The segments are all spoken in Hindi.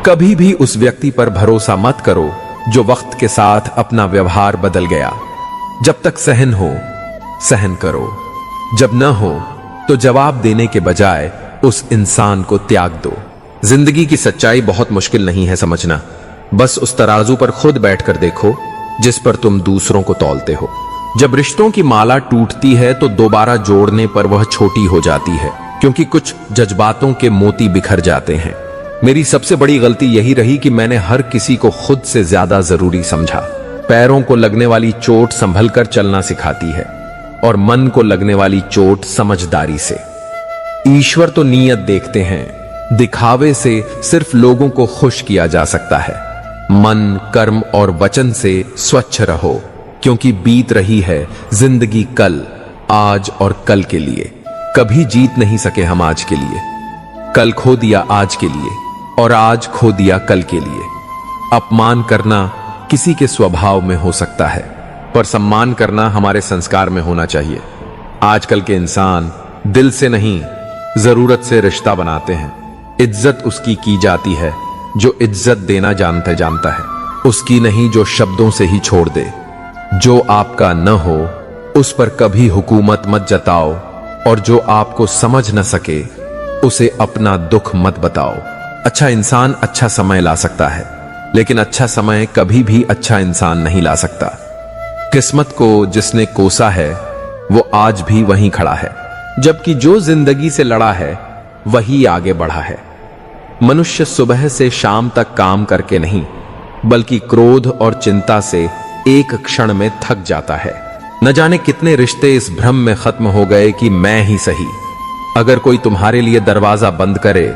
कभी भी उस व्यक्ति पर भरोसा मत करो जो वक्त के साथ अपना व्यवहार बदल गया। जब तक सहन हो, सहन करो। जब न हो तो जवाब देने के बजाय उस इंसान को त्याग दो। जिंदगी की सच्चाई बहुत मुश्किल नहीं है समझना। बस उस तराजू पर खुद बैठकर देखो जिस पर तुम दूसरों को तौलते हो। जब रिश्तों की माला टूटती है तो दोबारा जोड़ने पर वह छोटी हो जाती है, क्योंकि कुछ जज्बातों के मोती बिखर जाते हैं। मेरी सबसे बड़ी गलती यही रही कि मैंने हर किसी को खुद से ज्यादा जरूरी समझा। पैरों को लगने वाली चोट संभल कर चलना सिखाती है और मन को लगने वाली चोट समझदारी से। ईश्वर तो नीयत देखते हैं, दिखावे से सिर्फ लोगों को खुश किया जा सकता है। मन, कर्म और वचन से स्वच्छ रहो, क्योंकि बीत रही है जिंदगी कल, आज और कल के लिए। कभी जीत नहीं सके हम आज के लिए। कल खो दिया आज के लिए और आज खो दिया कल के लिए। अपमान करना किसी के स्वभाव में हो सकता है, पर सम्मान करना हमारे संस्कार में होना चाहिए। आजकल के इंसान दिल से नहीं, जरूरत से रिश्ता बनाते हैं। इज्जत उसकी की जाती है जो इज्जत देना जानता है, उसकी नहीं जो शब्दों से ही छोड़ दे। जो आपका न हो उस पर कभी हुकूमत मत जताओ, और जो आपको समझ न सके उसे अपना दुख मत बताओ। अच्छा इंसान अच्छा समय ला सकता है, लेकिन अच्छा समय कभी भी अच्छा इंसान नहीं ला सकता। किस्मत को जिसने कोसा है वो आज भी वहीं खड़ा है, जबकि जो जिंदगी से लड़ा है वही आगे बढ़ा है। मनुष्य सुबह से शाम तक काम करके नहीं, बल्कि क्रोध और चिंता से एक क्षण में थक जाता है। न जाने कितने रिश्ते इस भ्रम में खत्म हो गए कि मैं ही सही। अगर कोई तुम्हारे लिए दरवाजा बंद करे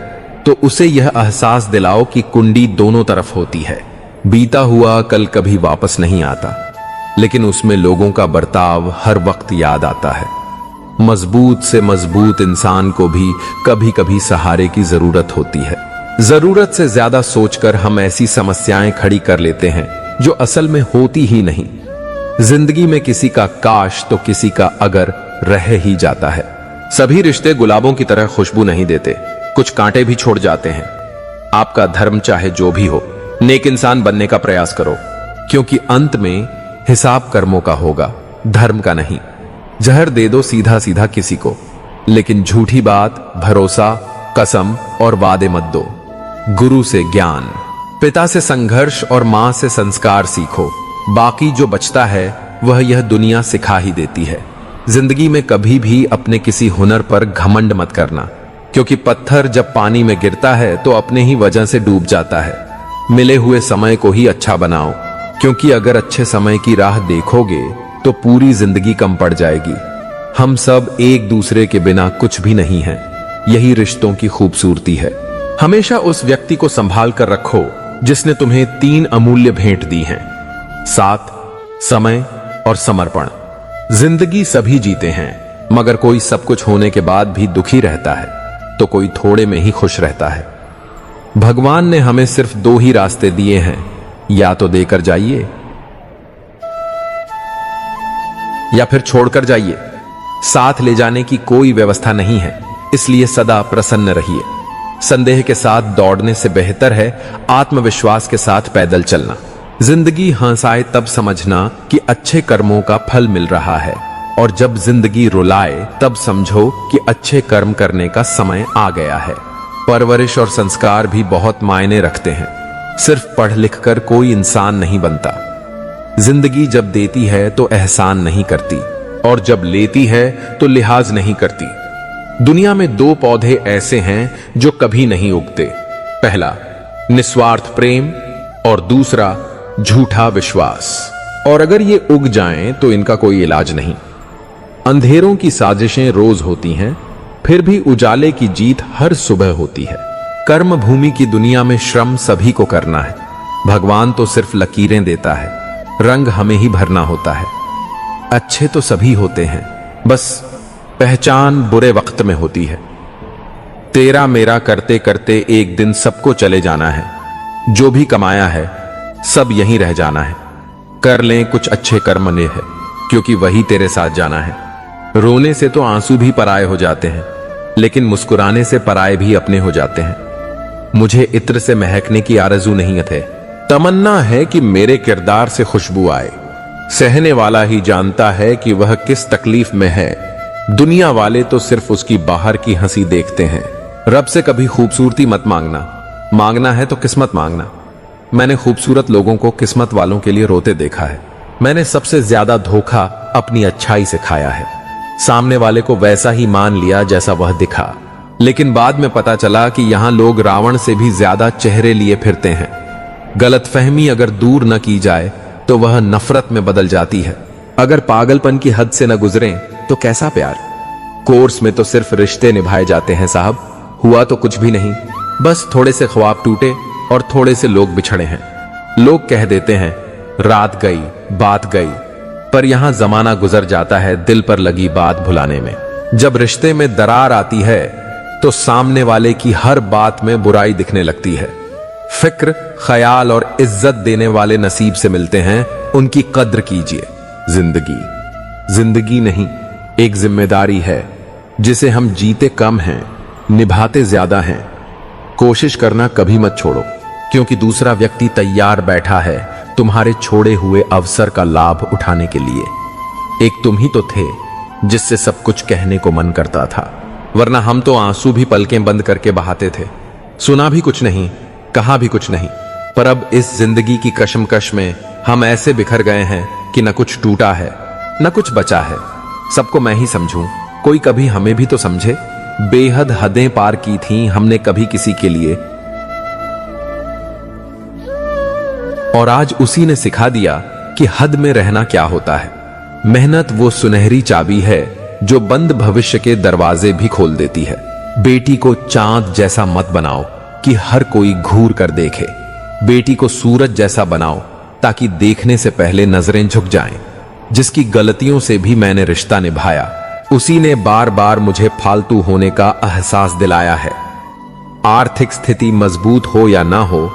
तो उसे यह एहसास दिलाओ कि कुंडी दोनों तरफ होती है। बीता हुआ कल कभी वापस नहीं आता, लेकिन उसमें लोगों का बर्ताव हर वक्त याद आता है। मजबूत से मजबूत इंसान को भी कभी कभी सहारे की जरूरत होती है। जरूरत से ज्यादा सोचकर हम ऐसी समस्याएं खड़ी कर लेते हैं जो असल में होती ही नहीं। जिंदगी में किसी का काश तो किसी का अगर रह ही जाता है। सभी रिश्ते गुलाबों की तरह खुशबू नहीं देते, कुछ कांटे भी छोड़ जाते हैं। आपका धर्म चाहे जो भी हो, नेक इंसान बनने का प्रयास करो, क्योंकि अंत में हिसाब कर्मों का होगा, धर्म का नहीं। जहर दे दो सीधा सीधा किसी को, लेकिन झूठी बात, भरोसा, कसम और वादे मत दो। गुरु से ज्ञान, पिता से संघर्ष और मां से संस्कार सीखो। बाकी जो बचता है वह यह दुनिया सिखा ही देती है। जिंदगी में कभी भी अपने किसी हुनर पर घमंड मत करना, क्योंकि पत्थर जब पानी में गिरता है तो अपने ही वजह से डूब जाता है। मिले हुए समय को ही अच्छा बनाओ, क्योंकि अगर अच्छे समय की राह देखोगे तो पूरी जिंदगी कम पड़ जाएगी। हम सब एक दूसरे के बिना कुछ भी नहीं हैं, यही रिश्तों की खूबसूरती है। हमेशा उस व्यक्ति को संभाल कर रखो जिसने तुम्हें 3 अमूल्य भेंट दी हैं: साथ, समय और समर्पण। जिंदगी सभी जीते हैं, मगर कोई सब कुछ होने के बाद भी दुखी रहता है, तो कोई थोड़े में ही खुश रहता है। भगवान ने हमें सिर्फ 2 ही रास्ते दिए हैं, या तो देकर जाइए या फिर छोड़कर जाइए। साथ ले जाने की कोई व्यवस्था नहीं है, इसलिए सदा प्रसन्न रहिए। संदेह के साथ दौड़ने से बेहतर है आत्मविश्वास के साथ पैदल चलना। जिंदगी हंसाए तब समझना कि अच्छे कर्मों का फल मिल रहा है, और जब जिंदगी रुलाए तब समझो कि अच्छे कर्म करने का समय आ गया है। परवरिश और संस्कार भी बहुत मायने रखते हैं। सिर्फ पढ़ लिख कर कोई इंसान नहीं बनता। जिंदगी जब देती है तो एहसान नहीं करती, और जब लेती है तो लिहाज नहीं करती। दुनिया में 2 पौधे ऐसे हैं जो कभी नहीं उगते। पहला निस्वार्थ प्रेम, और दूसरा झूठा विश्वास। और अगर ये उग जाएं तो इनका कोई इलाज नहीं। अंधेरों की साजिशें रोज होती हैं, फिर भी उजाले की जीत हर सुबह होती है। कर्म भूमि की दुनिया में श्रम सभी को करना है। भगवान तो सिर्फ लकीरें देता है, रंग हमें ही भरना होता है। अच्छे तो सभी होते हैं, बस पहचान बुरे वक्त में होती है। तेरा मेरा करते करते एक दिन सबको चले जाना है। जो भी कमाया है सब यहीं रह जाना है। कर लें कुछ अच्छे कर्म ने है, क्योंकि वही तेरे साथ जाना है। रोने से तो आंसू भी पराये हो जाते हैं, लेकिन मुस्कुराने से पराये भी अपने हो जाते हैं। मुझे इत्र से महकने की आरज़ू नहीं है, तमन्ना है कि मेरे किरदार से खुशबू आए। सहने वाला ही जानता है कि वह किस तकलीफ में है, दुनिया वाले तो सिर्फ उसकी बाहर की हंसी देखते हैं। रब से कभी खूबसूरती मत मांगना, मांगना है तो किस्मत मांगना। मैंने खूबसूरत लोगों को किस्मत वालों के लिए रोते देखा है। मैंने सबसे ज्यादा धोखा अपनी अच्छाई से खाया है। सामने वाले को वैसा ही मान लिया जैसा वह दिखा, लेकिन बाद में पता चला कि यहां लोग रावण से भी ज्यादा चेहरे लिए फिरते हैं। गलतफहमी अगर दूर न की जाए तो वह नफरत में बदल जाती है। अगर पागलपन की हद से न गुजरें तो कैसा प्यार। कोर्स में तो सिर्फ रिश्ते निभाए जाते हैं साहब, हुआ तो कुछ भी नहीं। बस थोड़े से ख्वाब टूटे और थोड़े से लोग बिछड़े हैं। लोग कह देते हैं रात गई बात गई, पर यहां जमाना गुजर जाता है दिल पर लगी बात भुलाने में। जब रिश्ते में दरार आती है तो सामने वाले की हर बात में बुराई दिखने लगती है। फिक्र, ख्याल और इज्जत देने वाले नसीब से मिलते हैं, उनकी कद्र कीजिए। जिंदगी नहीं, एक जिम्मेदारी है जिसे हम जीते कम हैं, निभाते ज्यादा हैं। कोशिश करना कभी मत छोड़ो, क्योंकि दूसरा व्यक्ति तैयार बैठा है तुम्हारे छोड़े हुए अवसर का लाभ उठाने के लिए। एक तुम ही तो थे जिससे सब कुछ कहने को मन करता था, वरना हम तो आंसू भी पलकें बंद करके बहाते थे। सुना भी कुछ नहीं, कहा भी कुछ नहीं, पर अब इस जिंदगी की कशमकश में हम ऐसे बिखर गए हैं कि न कुछ टूटा है न कुछ बचा है। सबको मैं ही समझूं, कोई कभी हमें भी तो समझे। बेहद हदें पार की थी हमने कभी किसी के लिए, और आज उसी ने सिखा दिया कि हद में रहना क्या होता है। मेहनत वो सुनहरी चाबी है जो बंद भविष्य के दरवाजे भी खोल देती है। बेटी को चांद जैसा मत बनाओ कि हर कोई घूर कर देखे। बेटी को सूरज जैसा बनाओ ताकि देखने से पहले नजरें झुक जाएं। जिसकी गलतियों से भी मैंने रिश्ता निभाया, उसी ने बार बार मुझे फालतू होने का एहसास दिलाया है। आर्थिक स्थिति मजबूत हो या ना हो,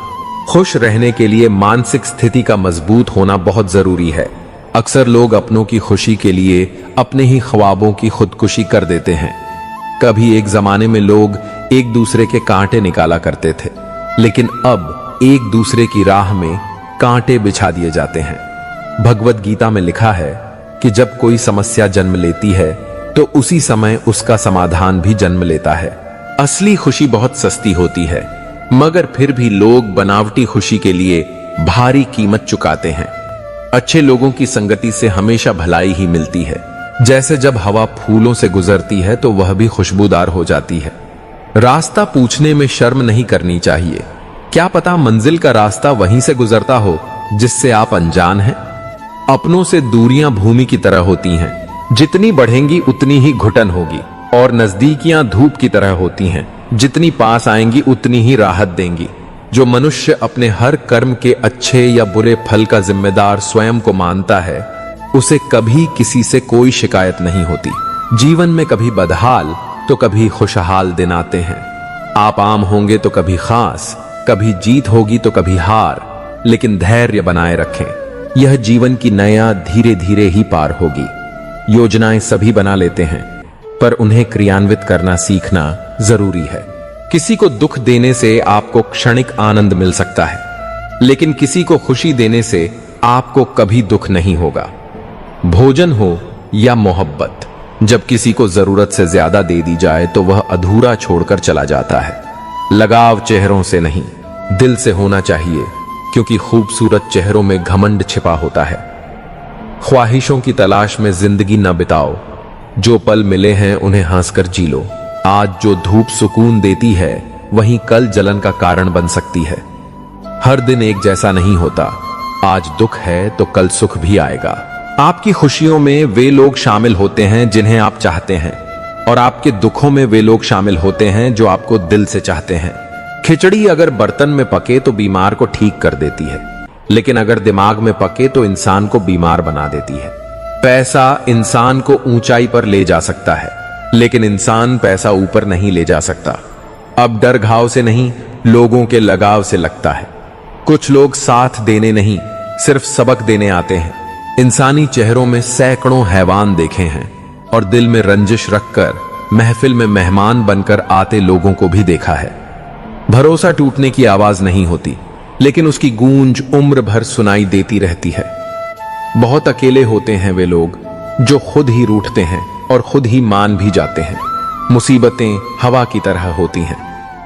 खुश रहने के लिए मानसिक स्थिति का मजबूत होना बहुत जरूरी है। अक्सर लोग अपनों की खुशी के लिए अपने ही ख्वाबों की खुदकुशी कर देते हैं। कभी एक जमाने में लोग एक दूसरे के कांटे निकाला करते थे, लेकिन अब एक दूसरे की राह में कांटे बिछा दिए जाते हैं। भगवत गीता में लिखा है कि जब कोई समस्या जन्म लेती है तो उसी समय उसका समाधान भी जन्म लेता है। असली खुशी बहुत सस्ती होती है, मगर फिर भी लोग बनावटी खुशी के लिए भारी कीमत चुकाते हैं। अच्छे लोगों की संगति से हमेशा भलाई ही मिलती है। जैसे जब हवा फूलों से गुजरती है तो वह भी खुशबूदार हो जाती है। रास्ता पूछने में शर्म नहीं करनी चाहिए। क्या पता मंजिल का रास्ता वहीं से गुजरता हो जिससे आप अनजान हैं। अपनों से दूरियां भूमि की तरह होती हैं, जितनी बढ़ेंगी उतनी ही घुटन होगी, और नजदीकियां धूप की तरह होती हैं, जितनी पास आएंगी उतनी ही राहत देंगी। जो मनुष्य अपने हर कर्म के अच्छे या बुरे फल का जिम्मेदार स्वयं को मानता है, उसे कभी किसी से कोई शिकायत नहीं होती। जीवन में कभी बदहाल तो कभी खुशहाल दिन आते हैं। आप आम होंगे तो कभी खास, कभी जीत होगी तो कभी हार, लेकिन धैर्य बनाए रखें। यह जीवन की नया धीरे धीरे ही पार होगी। योजनाएं सभी बना लेते हैं, पर उन्हें क्रियान्वित करना सीखना जरूरी है। किसी को दुख देने से आपको क्षणिक आनंद मिल सकता है, लेकिन किसी को खुशी देने से आपको कभी दुख नहीं होगा। भोजन हो या मोहब्बत, जब किसी को जरूरत से ज्यादा दे दी जाए तो वह अधूरा छोड़कर चला जाता है। लगाव चेहरों से नहीं, दिल से होना चाहिए, क्योंकि खूबसूरत चेहरों में घमंड छिपा होता है। ख्वाहिशों की तलाश में जिंदगी न बिताओ। जो पल मिले हैं उन्हें हंसकर जी लो। आज जो धूप सुकून देती है वहीं कल जलन का कारण बन सकती है। हर दिन एक जैसा नहीं होता। आज दुख है तो कल सुख भी आएगा। आपकी खुशियों में वे लोग शामिल होते हैं जिन्हें आप चाहते हैं, और आपके दुखों में वे लोग शामिल होते हैं जो आपको दिल से चाहते हैं। खिचड़ी अगर बर्तन में पके तो बीमार को ठीक कर देती है, लेकिन अगर दिमाग में पके तो इंसान को बीमार बना देती है। पैसा इंसान को ऊंचाई पर ले जा सकता है, लेकिन इंसान पैसा ऊपर नहीं ले जा सकता। अब डर घाव से नहीं, लोगों के लगाव से लगता है। कुछ लोग साथ देने नहीं, सिर्फ सबक देने आते हैं। इंसानी चेहरों में सैकड़ों हैवान देखे हैं, और दिल में रंजिश रखकर महफिल में मेहमान बनकर आते लोगों को भी देखा है। भरोसा टूटने की आवाज नहीं होती, लेकिन उसकी गूंज उम्र भर सुनाई देती रहती है। बहुत अकेले होते हैं वे लोग जो खुद ही रूठते हैं और खुद ही मान भी जाते हैं। मुसीबतें हवा की तरह होती हैं,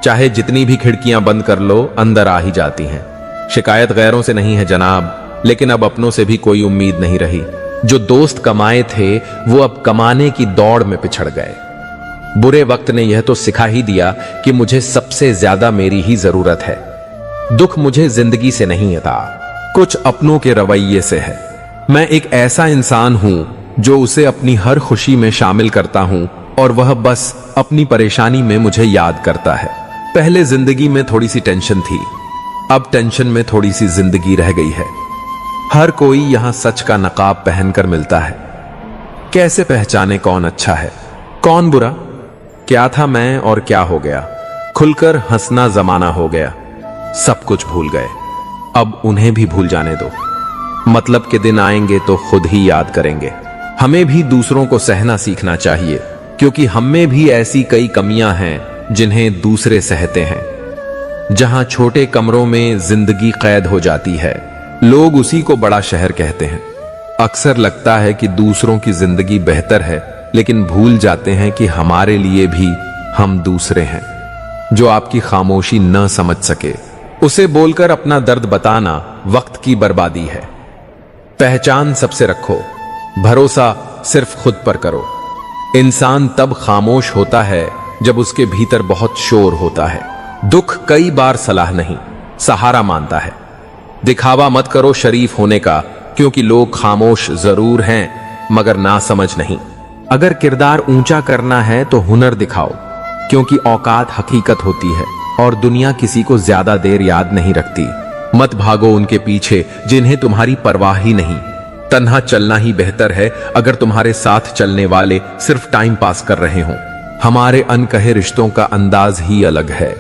चाहे जितनी भी खिड़कियां बंद कर लो अंदर आ ही जाती हैं। शिकायत गैरों से नहीं है जनाब, लेकिन अब अपनों से भी कोई उम्मीद नहीं रही। जो दोस्त कमाए थे वो अब कमाने की दौड़ में पिछड़ गए। बुरे वक्त ने यह तो सिखा ही दिया कि मुझे सबसे ज्यादा मेरी ही जरूरत है। दुख मुझे जिंदगी से नहीं आता, कुछ अपनों के रवैये से है। मैं एक ऐसा इंसान हूं जो उसे अपनी हर खुशी में शामिल करता हूं और वह बस अपनी परेशानी में मुझे याद करता है। पहले जिंदगी में थोड़ी सी टेंशन थी, अब टेंशन में थोड़ी सी जिंदगी रह गई है। हर कोई यहां सच का नकाब पहनकर मिलता है। कैसे पहचाने कौन अच्छा है कौन बुरा? क्या था मैं और क्या हो गया? खुलकर हंसना जमाना हो गया। सब कुछ भूल गए, अब उन्हें भी भूल जाने दो। मतलब के दिन आएंगे तो खुद ही याद करेंगे। हमें भी दूसरों को सहना सीखना चाहिए, क्योंकि हम में भी ऐसी कई कमियां हैं जिन्हें दूसरे सहते हैं। जहां छोटे कमरों में जिंदगी कैद हो जाती है, लोग उसी को बड़ा शहर कहते हैं। अक्सर लगता है कि दूसरों की जिंदगी बेहतर है, लेकिन भूल जाते हैं कि हमारे लिए भी हम दूसरे हैं। जो आपकी खामोशी न समझ सके, उसे बोलकर अपना दर्द बताना वक्त की बर्बादी है। पहचान सबसे रखो, भरोसा सिर्फ खुद पर करो। इंसान तब खामोश होता है जब उसके भीतर बहुत शोर होता है। दुख कई बार सलाह नहीं, सहारा मानता है। दिखावा मत करो शरीफ होने का, क्योंकि लोग खामोश जरूर हैं मगर ना समझ नहीं। अगर किरदार ऊंचा करना है तो हुनर दिखाओ, क्योंकि औकात हकीकत होती है और दुनिया किसी को ज्यादा देर याद नहीं रखती। मत भागो उनके पीछे जिन्हें तुम्हारी परवाह ही नहीं। तन्हा चलना ही बेहतर है अगर तुम्हारे साथ चलने वाले सिर्फ टाइम पास कर रहे हों। हमारे अनकहे रिश्तों का अंदाज ही अलग है।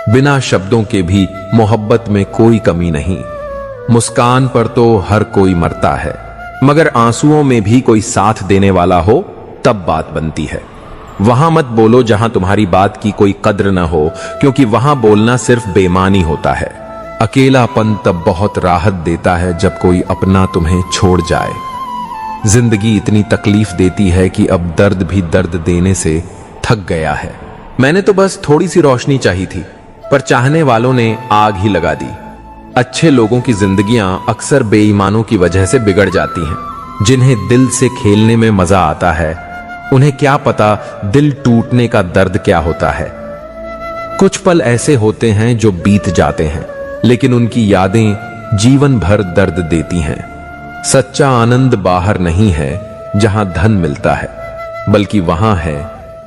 बिना शब्दों के भी मोहब्बत में कोई कमी नहीं। मुस्कान पर तो हर कोई मरता है, मगर आंसुओं में भी कोई साथ देने वाला हो तब बात बनती है। वहां मत बोलो जहां तुम्हारी बात की कोई कद्र न हो, क्योंकि वहां बोलना सिर्फ बेईमानी होता है। अकेलापन तब बहुत राहत देता है जब कोई अपना तुम्हें छोड़ जाए। जिंदगी इतनी तकलीफ देती है कि अब दर्द भी दर्द देने से थक गया है। मैंने तो बस थोड़ी सी रोशनी चाहिए थी, पर चाहने वालों ने आग ही लगा दी। अच्छे लोगों की जिंदगियां अक्सर बेईमानों की वजह से बिगड़ जाती हैं। जिन्हें दिल से खेलने में मजा आता है, उन्हें क्या पता दिल टूटने का दर्द क्या होता है। कुछ पल ऐसे होते हैं जो बीत जाते हैं, लेकिन उनकी यादें जीवन भर दर्द देती हैं। सच्चा आनंद बाहर नहीं है जहां धन मिलता है, बल्कि वहां है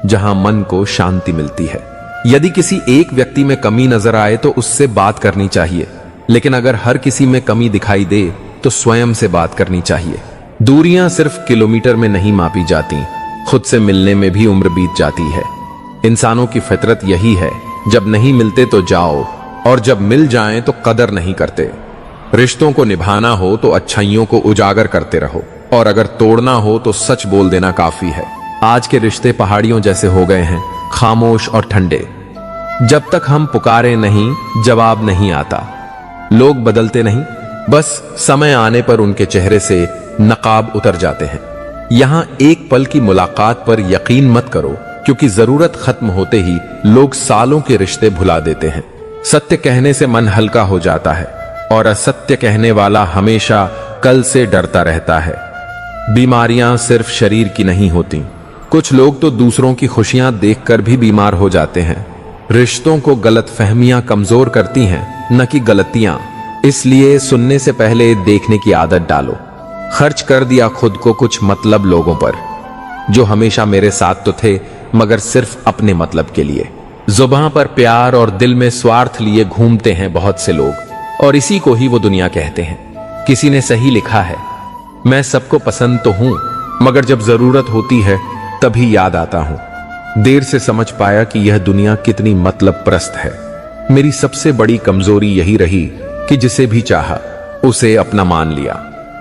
जहां मन को शांति मिलती है। यदि किसी एक व्यक्ति में कमी नजर आए तो उससे बात करनी चाहिए, लेकिन अगर हर किसी में कमी दिखाई दे तो स्वयं से बात करनी चाहिए। दूरियां सिर्फ किलोमीटर में नहीं मापी जाती, खुद से मिलने में भी उम्र बीत जाती है। इंसानों की फितरत यही है, जब नहीं मिलते तो जाओ, और जब मिल जाएं तो कदर नहीं करते। रिश्तों को निभाना हो तो अच्छाइयों को उजागर करते रहो, और अगर तोड़ना हो तो सच बोल देना काफी है। आज के रिश्ते पहाड़ियों जैसे हो गए हैं, खामोश और ठंडे। जब तक हम पुकारे नहीं, जवाब नहीं आता। लोग बदलते नहीं, बस समय आने पर उनके चेहरे से नकाब उतर जाते हैं। यहां एक पल की मुलाकात पर यकीन मत करो, क्योंकि जरूरत खत्म होते ही लोग सालों के रिश्ते भुला देते हैं। सत्य कहने से मन हल्का हो जाता है, और असत्य कहने वाला हमेशा कल से डरता रहता है। बीमारियां सिर्फ शरीर की नहीं होती, कुछ लोग तो दूसरों की खुशियां देखकर भी बीमार हो जाते हैं। रिश्तों को गलतफहमियां कमजोर करती हैं, न कि गलतियां। इसलिए सुनने से पहले देखने की आदत डालो। खर्च कर दिया खुद को कुछ मतलब लोगों पर, जो हमेशा मेरे साथ तो थे मगर सिर्फ अपने मतलब के लिए। जुबान पर प्यार और दिल में स्वार्थ लिए घूमते हैं बहुत से लोग, और इसी को ही वो दुनिया कहते हैं। किसी ने सही लिखा है, मैं सबको पसंद तो हूं, मगर जब जरूरत होती है तभी याद आता हूं। देर से समझ पाया कि यह दुनिया कितनी मतलब परस्त है। मेरी सबसे बड़ी कमजोरी यही रही कि जिसे भी चाहा उसे अपना मान लिया।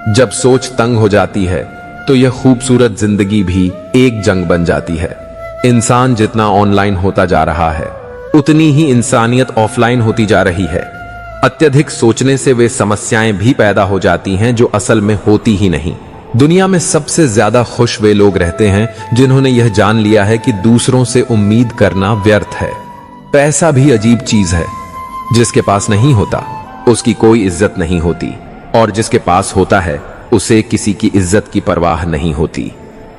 जब सोच तंग हो जाती है तो यह खूबसूरत जिंदगी भी एक जंग बन जाती है। इंसान जितना ऑनलाइन होता जा रहा है, उतनी ही इंसानियत ऑफलाइन होती जा रही है। अत्यधिक सोचने से वे समस्याएं भी पैदा हो जाती हैं जो असल में होती ही नहीं। दुनिया में सबसे ज्यादा खुश वे लोग रहते हैं जिन्होंने यह जान लिया है कि दूसरों से उम्मीद करना व्यर्थ है। पैसा भी अजीब चीज है। जिसके पास नहीं होता उसकी कोई इज्जत नहीं होती, और जिसके पास होता है उसे किसी की इज्जत की परवाह नहीं होती।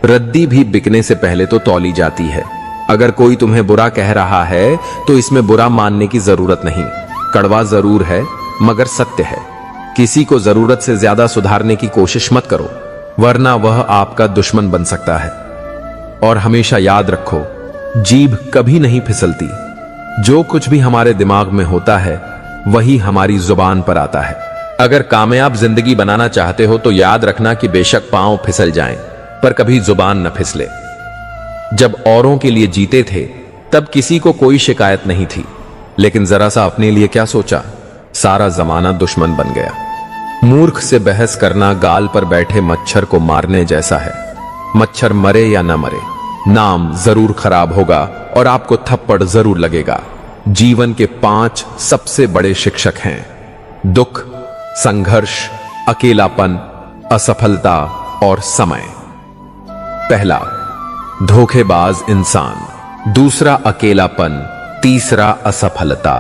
रद्दी भी बिकने से पहले तो तौली जाती है। अगर कोई तुम्हें बुरा कह रहा है तो इसमें बुरा मानने की जरूरत नहीं। कड़वा जरूर है मगर सत्य है। किसी को जरूरत से ज्यादा सुधारने की कोशिश मत करो, वरना वह आपका दुश्मन बन सकता है। और हमेशा याद रखो, जीभ कभी नहीं फिसलती। जो कुछ भी हमारे दिमाग में होता है वही हमारी जुबान पर आता है। अगर कामयाब जिंदगी बनाना चाहते हो तो याद रखना कि बेशक पांव फिसल जाएं, पर कभी जुबान न फिसले। जब औरों के लिए जीते थे तब किसी को कोई शिकायत नहीं थी, लेकिन जरा सा अपने लिए क्या सोचा, सारा जमाना दुश्मन बन गया। मूर्ख से बहस करना गाल पर बैठे मच्छर को मारने जैसा है। मच्छर मरे या न मरे, नाम जरूर खराब होगा और आपको थप्पड़ जरूर लगेगा। जीवन के 5 सबसे बड़े शिक्षक हैं: दुख, संघर्ष, अकेलापन, असफलता और समय। पहला, धोखेबाज इंसान। दूसरा, अकेलापन। तीसरा, असफलता।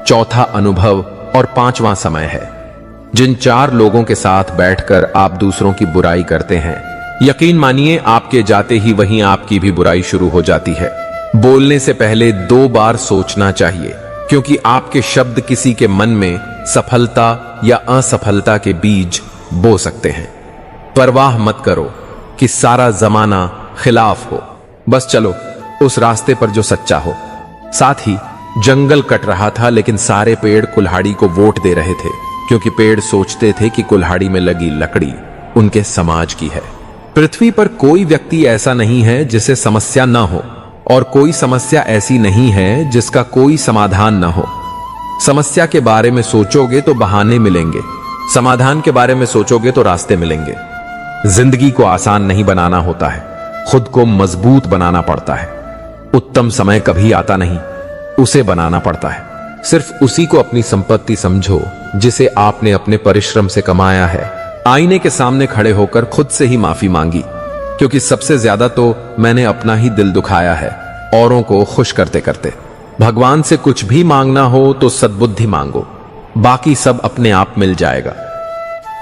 चौथा, अनुभव। और 5वां समय है। जिन 4 लोगों के साथ बैठकर आप दूसरों की बुराई करते हैं, यकीन मानिए आपके जाते ही वहीं आपकी भी बुराई शुरू हो जाती है। बोलने से पहले 2 बार सोचना चाहिए, क्योंकि आपके शब्द किसी के मन में सफलता या असफलता के बीज बो सकते हैं। परवाह मत करो कि सारा जमाना खिलाफ हो, बस चलो उस रास्ते पर जो सच्चा हो। साथ ही जंगल कट रहा था, लेकिन सारे पेड़ कुल्हाड़ी को वोट दे रहे थे, क्योंकि पेड़ सोचते थे कि कुल्हाड़ी में लगी लकड़ी उनके समाज की है। पृथ्वी पर कोई व्यक्ति ऐसा नहीं है जिसे समस्या ना हो, और कोई समस्या ऐसी नहीं है जिसका कोई समाधान ना हो। समस्या के बारे में सोचोगे तो बहाने मिलेंगे, समाधान के बारे में सोचोगे तो रास्ते मिलेंगे। जिंदगी को आसान नहीं बनाना होता है, खुद को मजबूत बनाना पड़ता है। उत्तम समय कभी आता नहीं, उसे बनाना पड़ता है। सिर्फ उसी को अपनी संपत्ति समझो जिसे आपने अपने परिश्रम से कमाया है। आईने के सामने खड़े होकर खुद से ही माफी मांगी, क्योंकि सबसे ज्यादा तो मैंने अपना ही दिल दुखाया है औरों को खुश करते करते। भगवान से कुछ भी मांगना हो तो सद्बुद्धि मांगो, बाकी सब अपने आप मिल जाएगा।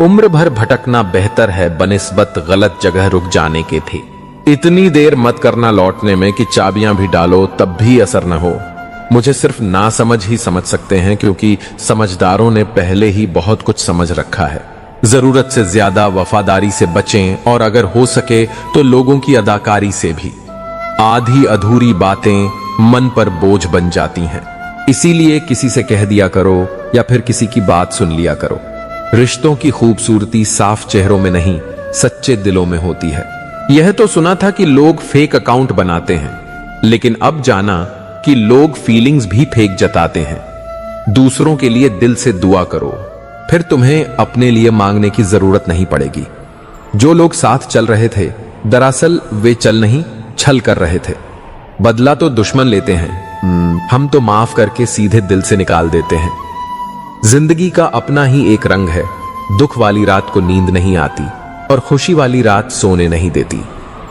उम्र भर भटकना बेहतर है बनिस्बत गलत जगह रुक जाने के थे। इतनी देर मत करना लौटने में कि चाबियां भी डालो तब भी असर न हो। मुझे सिर्फ ना समझ ही समझ सकते हैं, क्योंकि समझदारों ने पहले ही बहुत कुछ समझ रखा है। जरूरत से ज्यादा वफादारी से बचें, और अगर हो सके तो लोगों की अदाकारी से भी। आधी अधूरी बातें मन पर बोझ बन जाती हैं, इसीलिए किसी से कह दिया करो या फिर किसी की बात सुन लिया करो। रिश्तों की खूबसूरती साफ चेहरों में नहीं, सच्चे दिलों में होती है। यह तो सुना था कि लोग फेक अकाउंट बनाते हैं, लेकिन अब जाना कि लोग फीलिंग्स भी फेक जताते हैं। दूसरों के लिए दिल से दुआ करो, फिर तुम्हें अपने लिए मांगने की जरूरत नहीं पड़ेगी। जो लोग साथ चल रहे थे, दरअसल वे चल नहीं छल कर रहे थे। बदला तो दुश्मन लेते हैं, हम तो माफ करके सीधे दिल से निकाल देते हैं। जिंदगी का अपना ही एक रंग है। दुख वाली रात को नींद नहीं आती और खुशी वाली रात सोने नहीं देती।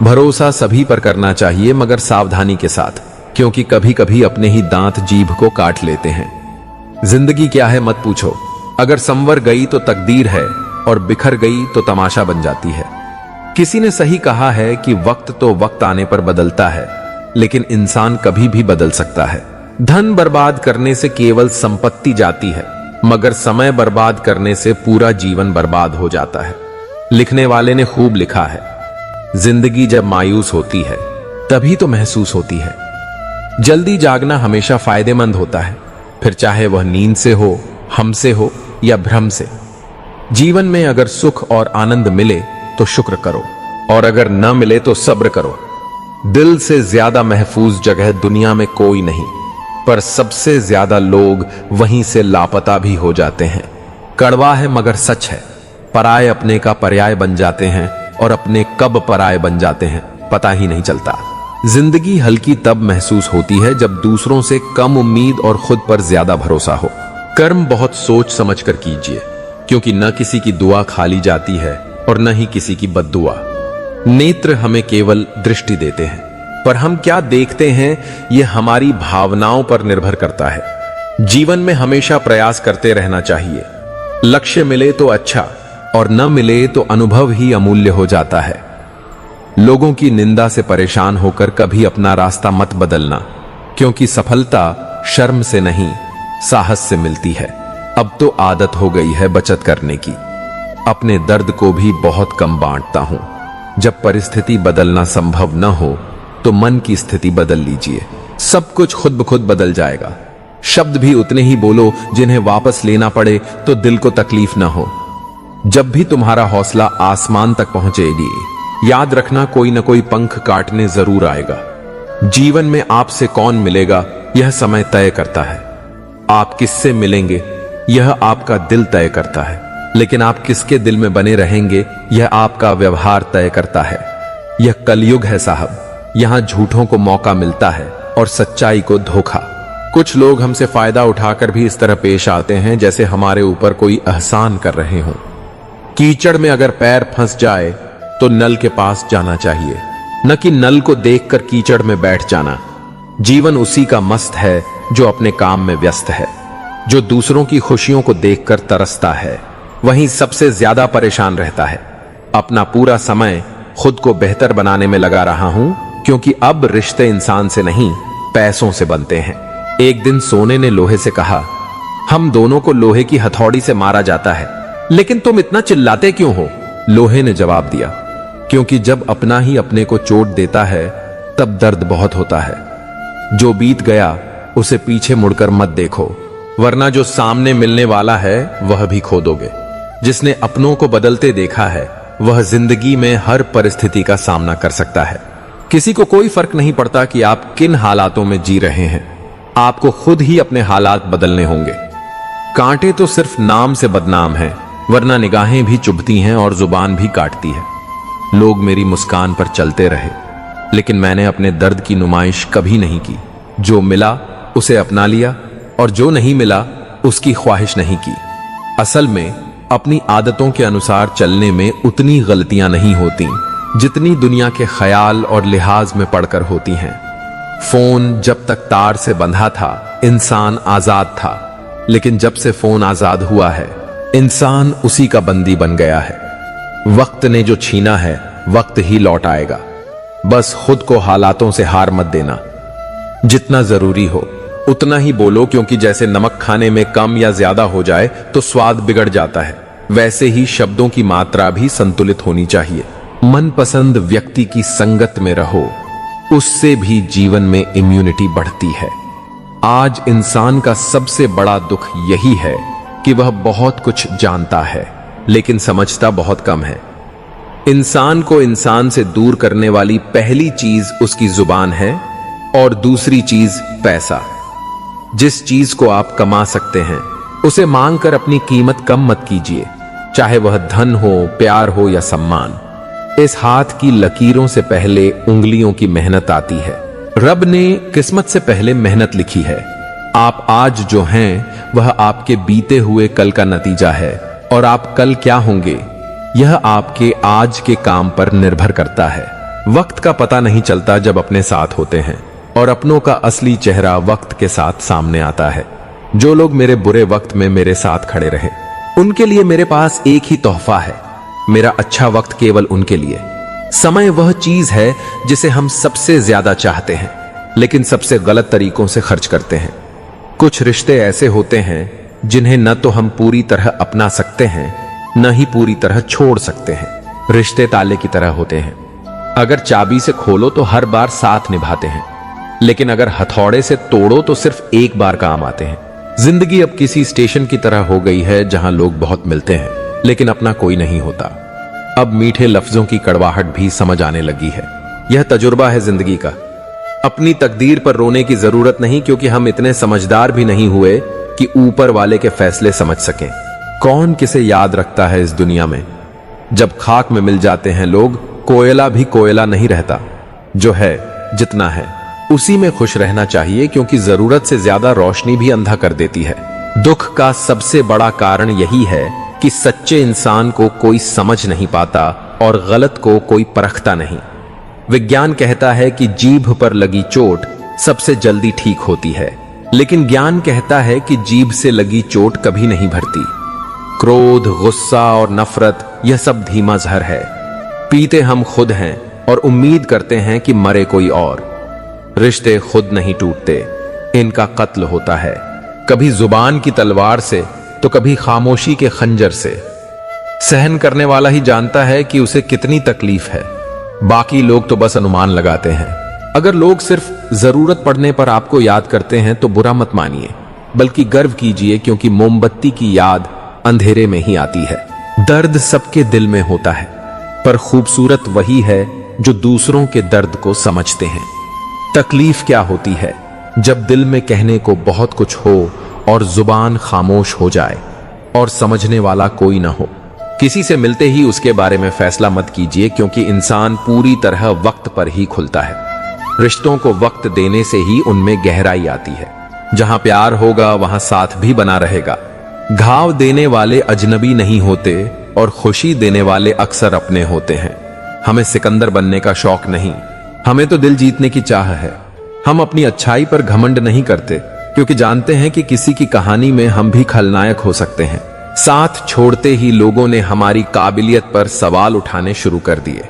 भरोसा सभी पर करना चाहिए, मगर सावधानी के साथ, क्योंकि कभी कभी अपने ही दांत जीभ को काट लेते हैं। जिंदगी क्या है मत पूछो, अगर संवर गई तो तकदीर है और बिखर गई तो तमाशा बन जाती है। किसी ने सही कहा है कि वक्त तो वक्त आने पर बदलता है, लेकिन इंसान कभी भी बदल सकता है। धन बर्बाद करने से केवल संपत्ति जाती है, मगर समय बर्बाद करने से पूरा जीवन बर्बाद हो जाता है। लिखने वाले ने खूब लिखा है, जिंदगी जब मायूस होती है तभी तो महसूस होती है। जल्दी जागना हमेशा फायदेमंद होता है, फिर चाहे वह नींद से हो, हमसे हो या भ्रम से। जीवन में अगर सुख और आनंद मिले तो शुक्र करो, और अगर न मिले तो सब्र करो। दिल से ज्यादा महफूज जगह दुनिया में कोई नहीं, पर सबसे ज्यादा लोग वहीं से लापता भी हो जाते हैं। कड़वा है मगर सच है, पराये अपने का पर्याय बन जाते हैं और अपने कब पराये बन जाते हैं पता ही नहीं चलता। जिंदगी हल्की तब महसूस होती है जब दूसरों से कम उम्मीद और खुद पर ज्यादा भरोसा हो। कर्म बहुत सोच समझ कर कीजिए, क्योंकि न किसी की दुआ खाली जाती है और न ही किसी की बद्दुआ। नेत्र हमें केवल दृष्टि देते हैं, पर हम क्या देखते हैं यह हमारी भावनाओं पर निर्भर करता है। जीवन में हमेशा प्रयास करते रहना चाहिए। लक्ष्य मिले तो अच्छा, और न मिले तो अनुभव ही अमूल्य हो जाता है। लोगों की निंदा से परेशान होकर कभी अपना रास्ता मत बदलना, क्योंकि सफलता शर्म से नहीं, साहस से मिलती है। अब तो आदत हो गई है बचत करने की। अपने दर्द को भी बहुत कम बांटता हूं। जब परिस्थिति बदलना संभव न हो तो मन की स्थिति बदल लीजिए। सब कुछ खुद ब खुद बदल जाएगा। शब्द भी उतने ही बोलो जिन्हें वापस लेना पड़े तो दिल को तकलीफ न हो। जब भी तुम्हारा हौसला आसमान तक पहुंचेगी, याद रखना कोई न कोई पंख काटने जरूर आएगा। जीवन में आपसे कौन मिलेगा यह समय तय करता है। आप किससे मिलेंगे यह आपका दिल तय करता है, लेकिन आप किसके दिल में बने रहेंगे यह आपका व्यवहार तय करता है। यह कलयुग है साहब, यहां झूठों को मौका मिलता है और सच्चाई को धोखा। कुछ लोग हमसे फायदा उठाकर भी इस तरह पेश आते हैं जैसे हमारे ऊपर कोई एहसान कर रहे हों। कीचड़ में अगर पैर फंस जाए तो नल के पास जाना चाहिए, न कि नल को देखकर कीचड़ में बैठ जाना। जीवन उसी का मस्त है जो अपने काम में व्यस्त है, जो दूसरों की खुशियों को देखकर तरसता है, वहीं सबसे ज्यादा परेशान रहता है। अपना पूरा समय खुद को बेहतर बनाने में लगा रहा हूं, क्योंकि अब रिश्ते इंसान से नहीं पैसों से बनते हैं। एक दिन सोने ने लोहे से कहा, हम दोनों को लोहे की हथौड़ी से मारा जाता है, लेकिन तुम इतना चिल्लाते क्यों हो? लोहे ने जवाब दिया, क्योंकि जब अपना ही अपने को चोट देता है तब दर्द बहुत होता है। जो बीत गया उसे पीछे मुड़कर मत देखो, वरना जो सामने मिलने वाला है वह भी खो दोगे। जिसने अपनों को बदलते देखा है वह जिंदगी में हर परिस्थिति का सामना कर सकता है। किसी को कोई फर्क नहीं पड़ता कि आप किन हालातों में जी रहे हैं, आपको खुद ही अपने हालात बदलने होंगे। कांटे तो सिर्फ नाम से बदनाम हैं, वरना निगाहें भी चुभती हैं और जुबान भी काटती है। लोग मेरी मुस्कान पर चलते रहे, लेकिन मैंने अपने दर्द की नुमाइश कभी नहीं की। जो मिला उसे अपना लिया और जो नहीं मिला उसकी ख्वाहिश नहीं की। असल में अपनी आदतों के अनुसार चलने में उतनी गलतियां नहीं होती जितनी दुनिया के ख्याल और लिहाज में पड़कर होती हैं। फोन जब तक तार से बंधा था इंसान आजाद था, लेकिन जब से फोन आजाद हुआ है इंसान उसी का बंदी बन गया है। वक्त ने जो छीना है वक्त ही लौट आएगा। बस खुद को हालातों से हार मत देना। जितना जरूरी हो उतना ही बोलो, क्योंकि जैसे नमक खाने में कम या ज्यादा हो जाए तो स्वाद बिगड़ जाता है, वैसे ही शब्दों की मात्रा भी संतुलित होनी चाहिए। मनपसंद व्यक्ति की संगत में रहो, उससे भी जीवन में इम्यूनिटी बढ़ती है। आज इंसान का सबसे बड़ा दुख यही है कि वह बहुत कुछ जानता है लेकिन समझता बहुत कम है। इंसान को इंसान से दूर करने वाली पहली चीज उसकी जुबान है और दूसरी चीज पैसा। जिस चीज को आप कमा सकते हैं उसे मांगकर अपनी कीमत कम मत कीजिए, चाहे वह धन हो, प्यार हो या सम्मान। इस हाथ की लकीरों से पहले उंगलियों की मेहनत आती है। रब ने किस्मत से पहले मेहनत लिखी है। आप आज जो हैं वह आपके बीते हुए कल का नतीजा है, और आप कल क्या होंगे यह आपके आज के काम पर निर्भर करता है। वक्त का पता नहीं चलता जब अपने साथ होते हैं, और अपनों का असली चेहरा वक्त के साथ सामने आता है। जो लोग मेरे बुरे वक्त में मेरे साथ खड़े रहे उनके लिए मेरे पास एक ही तोहफा है, मेरा अच्छा वक्त केवल उनके लिए। समय वह चीज है जिसे हम सबसे ज्यादा चाहते हैं, लेकिन सबसे गलत तरीकों से खर्च करते हैं। कुछ रिश्ते ऐसे होते हैं जिन्हें न तो हम पूरी तरह अपना सकते हैं न ही पूरी तरह छोड़ सकते हैं। रिश्ते ताले की तरह होते हैं, अगर चाबी से खोलो तो हर बार साथ निभाते हैं, लेकिन अगर हथौड़े से तोड़ो तो सिर्फ एक बार काम आते हैं। जिंदगी अब किसी स्टेशन की तरह हो गई है जहां लोग बहुत मिलते हैं लेकिन अपना कोई नहीं होता। अब मीठे लफ्जों की कड़वाहट भी समझ आने लगी है। यह तजुर्बा है जिंदगी का। अपनी तकदीर पर रोने की जरूरत नहीं, क्योंकि हम इतने समझदार भी नहीं हुए कि ऊपर वाले के फैसले समझ सकें। कौन किसे याद रखता है इस दुनिया में? जब खाक में मिल जाते हैं लोग, कोयला भी कोयला नहीं रहता। जो है जितना है उसी में खुश रहना चाहिए, क्योंकि जरूरत से ज्यादा रोशनी भी अंधा कर देती है। दुख का सबसे बड़ा कारण यही है कि सच्चे इंसान को कोई समझ नहीं पाता और गलत को कोई परखता नहीं। विज्ञान कहता है कि जीभ पर लगी चोट सबसे जल्दी ठीक होती है, लेकिन ज्ञान कहता है कि जीभ से लगी चोट कभी नहीं भरती। क्रोध, गुस्सा और नफरत यह सब धीमा जहर है। पीते हम खुद हैं और उम्मीद करते हैं कि मरे कोई और। रिश्ते खुद नहीं टूटते, इनका कत्ल होता है, कभी जुबान की तलवार से तो कभी खामोशी के खंजर से। सहन करने वाला ही जानता है कि उसे कितनी तकलीफ है, बाकी लोग तो बस अनुमान लगाते हैं। अगर लोग सिर्फ जरूरत पड़ने पर आपको याद करते हैं तो बुरा मत मानिए, बल्कि गर्व कीजिए, क्योंकि मोमबत्ती की याद अंधेरे में ही आती है। दर्द सबके दिल में होता है, पर खूबसूरत वही है जो दूसरों के दर्द को समझते हैं। तकलीफ क्या होती है? जब दिल में कहने को बहुत कुछ हो और जुबान खामोश हो जाए और समझने वाला कोई ना हो। किसी से मिलते ही उसके बारे में फैसला मत कीजिए, क्योंकि इंसान पूरी तरह वक्त पर ही खुलता है। रिश्तों को वक्त देने से ही उनमें गहराई आती है। जहां प्यार होगा वहां साथ भी बना रहेगा। घाव देने वाले अजनबी नहीं होते और खुशी देने वाले अक्सर अपने होते हैं। हमें सिकंदर बनने का शौक नहीं, हमें तो दिल जीतने की चाह है। हम अपनी अच्छाई पर घमंड नहीं करते, क्योंकि जानते हैं कि किसी की कहानी में हम भी खलनायक हो सकते हैं। साथ छोड़ते ही लोगों ने हमारी काबिलियत पर सवाल उठाने शुरू कर दिए।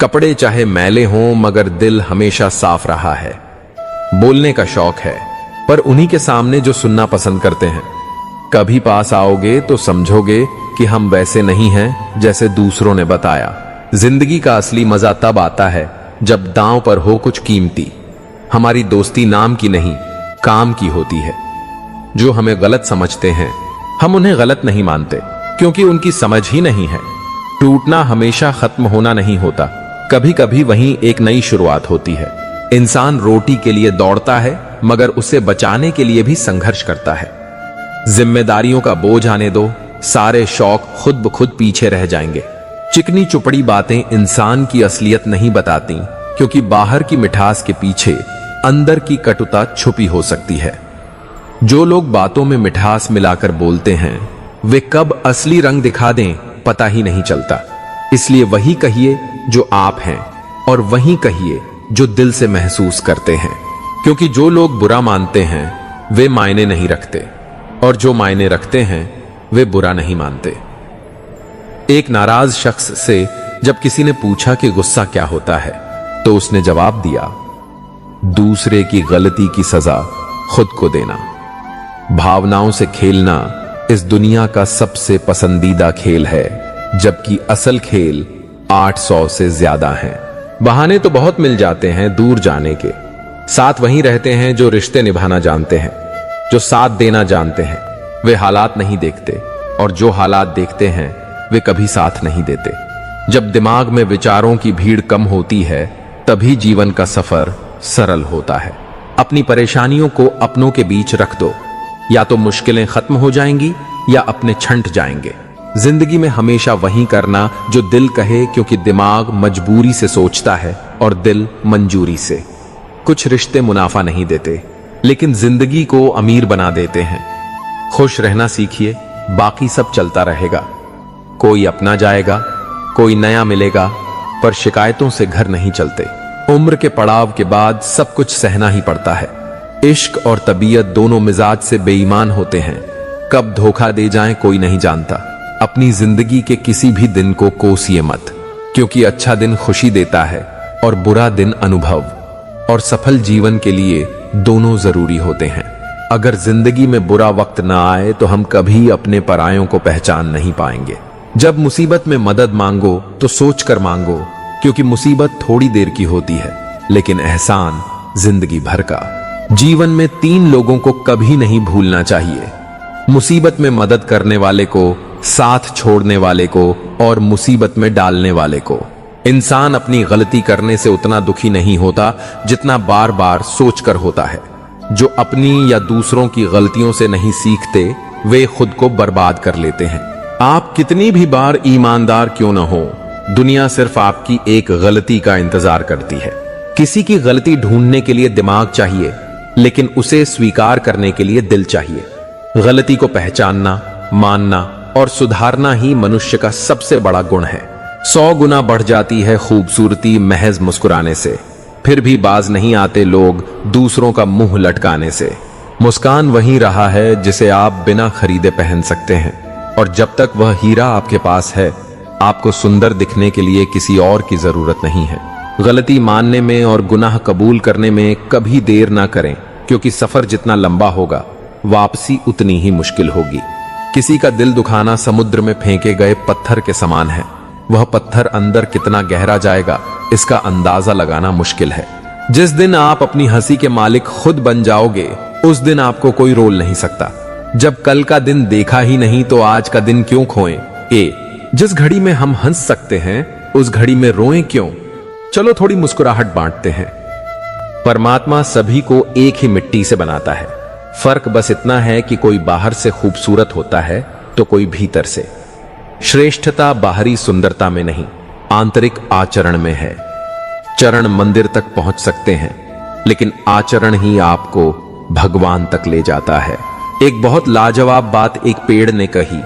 कपड़े चाहे मैले हों, मगर दिल हमेशा साफ रहा है। बोलने का शौक है, पर उन्हीं के सामने जो सुनना पसंद करते हैं। कभी पास आओगे तो समझोगे कि हम वैसे नहीं हैं जैसे दूसरों ने बताया। जिंदगी का असली मजा तब आता है जब दांव पर हो कुछ कीमती। हमारी दोस्ती नाम की नहीं, काम की होती है। जो हमें गलत समझते हैं, हम उन्हें गलत नहीं मानते, क्योंकि उनकी समझ ही नहीं है। टूटना हमेशा खत्म होना नहीं होता, कभी कभी वहीं एक नई शुरुआत होती है। इंसान रोटी के लिए दौड़ता है, मगर उसे बचाने के लिए भी संघर्ष करता है। जिम्मेदारियों का बोझ आने दो, सारे शौक खुद ब खुद पीछे रह जाएंगे। चिकनी चुपड़ी बातें इंसान की असलियत नहीं बताती, क्योंकि बाहर की मिठास के पीछे अंदर की कटुता छुपी हो सकती है। जो लोग बातों में मिठास मिलाकर बोलते हैं, वे कब असली रंग दिखा दें पता ही नहीं चलता। इसलिए वही कहिए जो आप हैं, और वही कहिए जो दिल से महसूस करते हैं, क्योंकि जो लोग बुरा मानते हैं वे मायने नहीं रखते, और जो मायने रखते हैं वे बुरा नहीं मानते। एक नाराज शख्स से जब किसी ने पूछा कि गुस्सा क्या होता है, तो उसने जवाब दिया, दूसरे की गलती की सजा खुद को देना। भावनाओं से खेलना इस दुनिया का सबसे पसंदीदा खेल है, जबकि असल खेल 800 से ज्यादा हैं। बहाने तो बहुत मिल जाते हैं दूर जाने के, साथ वहीं रहते हैं जो रिश्ते निभाना जानते हैं, जो साथ देना जानते हैं। वे हालात नहीं देखते, और जो हालात देखते हैं वे कभी साथ नहीं देते। जब दिमाग में विचारों की भीड़ कम होती है, तभी जीवन का सफर सरल होता है। अपनी परेशानियों को अपनों के बीच रख दो, या तो मुश्किलें खत्म हो जाएंगी या अपने छंट जाएंगे। जिंदगी में हमेशा वही करना जो दिल कहे, क्योंकि दिमाग मजबूरी से सोचता है और दिल मंजूरी से। कुछ रिश्ते मुनाफा नहीं देते, लेकिन जिंदगी को अमीर बना देते हैं। खुश रहना सीखिए, बाकी सब चलता रहेगा। कोई अपना जाएगा, कोई नया मिलेगा, पर शिकायतों से घर नहीं चलते। उम्र के पड़ाव के बाद सब कुछ सहना ही पड़ता है। इश्क और तबीयत दोनों मिजाज से बेईमान होते हैं। कब धोखा दे जाएं कोई नहीं जानता। अपनी जिंदगी के किसी भी दिन को कोसिए मत, क्योंकि अच्छा दिन खुशी देता है और बुरा दिन अनुभव। और सफल जीवन के लिए दोनों जरूरी होते हैं। अगर जिंदगी में बुरा वक्त ना आए तो हम कभी अपने परायों को पहचान नहीं पाएंगे। जब मुसीबत में मदद मांगो तो सोच कर मांगो, क्योंकि मुसीबत थोड़ी देर की होती है, लेकिन एहसान जिंदगी भर का। जीवन में 3 लोगों को कभी नहीं भूलना चाहिए, मुसीबत में मदद करने वाले को, साथ छोड़ने वाले को और मुसीबत में डालने वाले को। इंसान अपनी गलती करने से उतना दुखी नहीं होता जितना बार बार सोचकर होता है। जो अपनी या दूसरों की गलतियों से नहीं सीखते, वे खुद को बर्बाद कर लेते हैं। आप कितनी भी बार ईमानदार क्यों न हो, दुनिया सिर्फ आपकी एक गलती का इंतजार करती है। किसी की गलती ढूंढने के लिए दिमाग चाहिए, लेकिन उसे स्वीकार करने के लिए दिल चाहिए। गलती को पहचानना, मानना और सुधारना ही मनुष्य का सबसे बड़ा गुण है। 100 गुना बढ़ जाती है खूबसूरती महज मुस्कुराने से। फिर भी बाज नहीं आते लोग दूसरों का मुंह लटकाने से। मुस्कान वही रहा है जिसे आप बिना खरीदे पहन सकते हैं, और जब तक वह हीरा आपके पास है, आपको सुंदर दिखने के लिए किसी और की जरूरत नहीं है। गलती मानने में और गुनाह कबूल करने में कभी देर ना करें, क्योंकि सफर जितना लंबा होगा, वापसी उतनी ही मुश्किल होगी। किसी का दिल दुखाना समुद्र में फेंके गए पत्थर के समान है। वह पत्थर अंदर कितना गहरा जाएगा, इसका अंदाजा लगाना मुश्किल है। जिस दिन आप अपनी हंसी के मालिक खुद बन जाओगे, उस दिन आपको कोई रोल नहीं सकता। जब कल का दिन देखा ही नहीं तो आज का दिन क्यों खोएं? जिस घड़ी में हम हंस सकते हैं, उस घड़ी में रोएं क्यों? चलो थोड़ी मुस्कुराहट बांटते हैं। परमात्मा सभी को एक ही मिट्टी से बनाता है। फर्क बस इतना है कि कोई बाहर से खूबसूरत होता है तो कोई भीतर से। श्रेष्ठता बाहरी सुंदरता में नहीं, आंतरिक आचरण में है। चरण मंदिर तक पहुंच सकते हैं, लेकिन आचरण ही आपको भगवान तक ले जाता है। एक बहुत लाजवाब बात एक पेड़ ने कही,